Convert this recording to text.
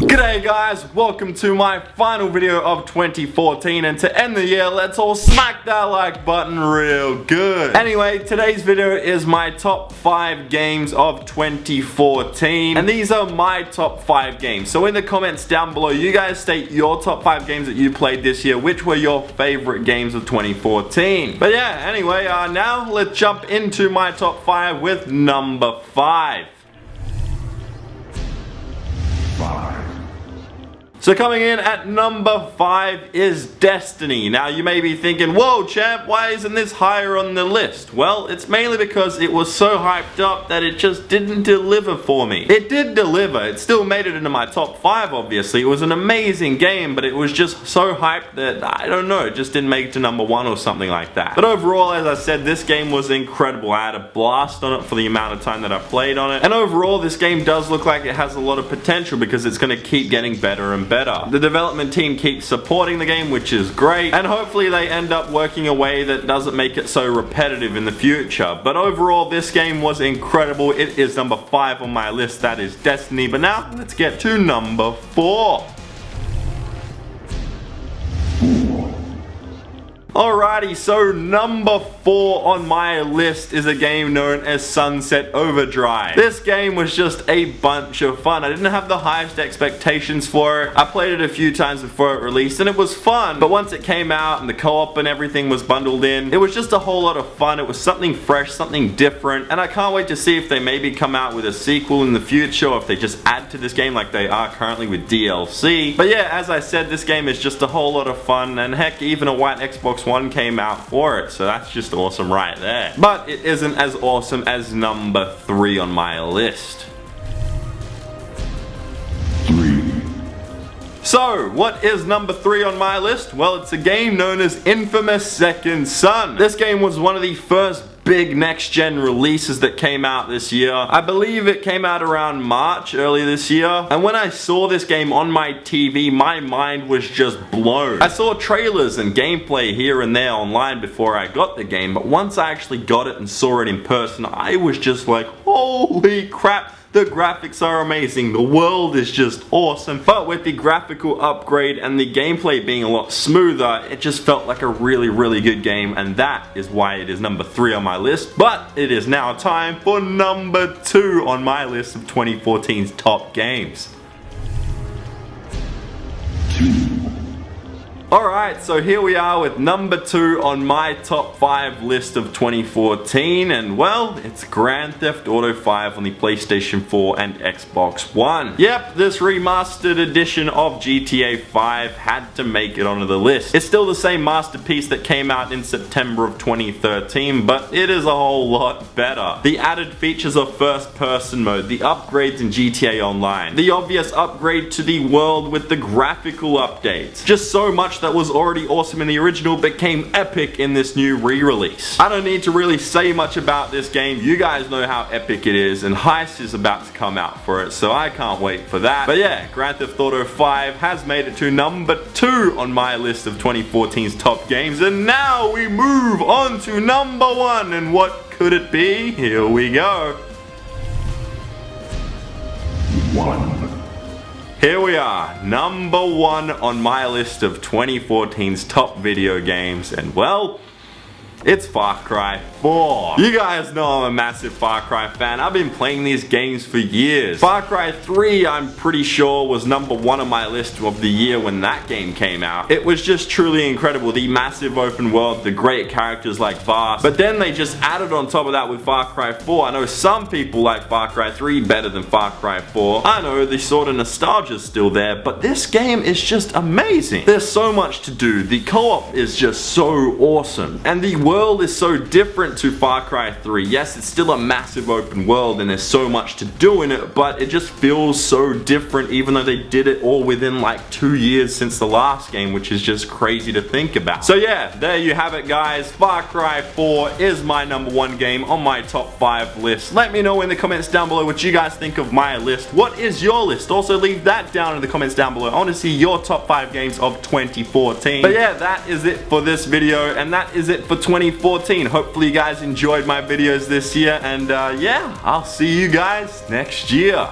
G'day guys, welcome to my final video of 2014, and to end the year, let's all smack that like button real good. Anyway, today's video is my top 5 games of 2014, and these are my top 5 games. So in the comments down below, you guys state your top 5 games that you played this year, which were your favorite games of 2014. But yeah, anyway, now let's jump into my top 5 with number 5. So coming in at number 5 is Destiny. Now you may be thinking, whoa champ, why isn't this higher on the list? Well, it's mainly because it was so hyped up that it just didn't deliver for me. It did deliver, it still made it into my top 5 obviously. It was an amazing game, but it was just so hyped that, I don't know, it just didn't make it to number 1 or something like that. But overall, as I said, this game was incredible. I had a blast on it for the amount of time that I played on it. And overall, this game does look like it has a lot of potential because it's going to keep getting better and better. The development team keeps supporting the game, which is great, and hopefully they end up working a way that doesn't make it so repetitive in the future. But overall, this game was incredible. It is number 5 on my list, that is Destiny. But now, let's get to number 4. Alrighty, so number 4 on my list is a game known as Sunset Overdrive. This game was just a bunch of fun. I didn't have the highest expectations for it. I played it a few times before it released and it was fun, but once it came out and the co-op and everything was bundled in, it was just a whole lot of fun. It was something fresh, something different, and I can't wait to see if they maybe come out with a sequel in the future, or if they just add to this game like they are currently with DLC. But yeah, as I said, this game is just a whole lot of fun, and heck, even a white Xbox One came out for it, so that's just awesome right there. But it isn't as awesome as number 3 on my list. So, what is number 3 on my list? Well, it's a game known as Infamous Second Son. This game was one of the first big next-gen releases that came out this year. I believe it came out around March earlier this year, and when I saw this game on my TV, my mind was just blown. I saw trailers and gameplay here and there online before I got the game, but once I actually got it and saw it in person, I was just like, holy crap. The graphics are amazing, the world is just awesome, but with the graphical upgrade and the gameplay being a lot smoother, it just felt like a really good game, and that is why it is number 3 on my list. But it is now time for number 2 on my list of 2014's top games. Alright, so here we are with number 2 on my top 5 list of 2014, and well, it's Grand Theft Auto 5 on the PlayStation 4 and Xbox One. Yep, this remastered edition of GTA 5 had to make it onto the list. It's still the same masterpiece that came out in September of 2013, but it is a whole lot better. The added features of first person mode, the upgrades in GTA Online, the obvious upgrade to the world with the graphical updates, just so much that was already awesome in the original became epic in this new re-release. I don't need to really say much about this game. You guys know how epic it is, and Heist is about to come out for it, so I can't wait for that. But yeah, Grand Theft Auto 5 has made it to number 2 on my list of 2014's top games, and now we move on to number 1, and what could it be? Here we go. 1. Here we are, number 1 on my list of 2014's top video games, and well, it's Far Cry 4. You guys know I'm a massive Far Cry fan. I've been playing these games for years. Far Cry 3, I'm pretty sure, was number 1 on my list of the year when that game came out. It was just truly incredible. The massive open world, the great characters like Vaas. But then they just added on top of that with Far Cry 4. I know some people like Far Cry 3 better than Far Cry 4. I know the sort of nostalgia's still there, but this game is just amazing. There's so much to do. The co-op is just so awesome. And the world is so different to Far Cry 3. Yes, it's still a massive open world and there's so much to do in it, but it just feels so different even though they did it all within like 2 years since the last game, which is just crazy to think about. So yeah, there you have it guys. Far Cry 4 is my number 1 game on my top 5 list. Let me know in the comments down below what you guys think of my list. What is your list? Also leave that down in the comments down below. I want to see your top 5 games of 2014. But yeah, that is it for this video, and that is it for 2014. Hopefully you guys guys enjoyed my videos this year, and yeah, I'll see you guys next year.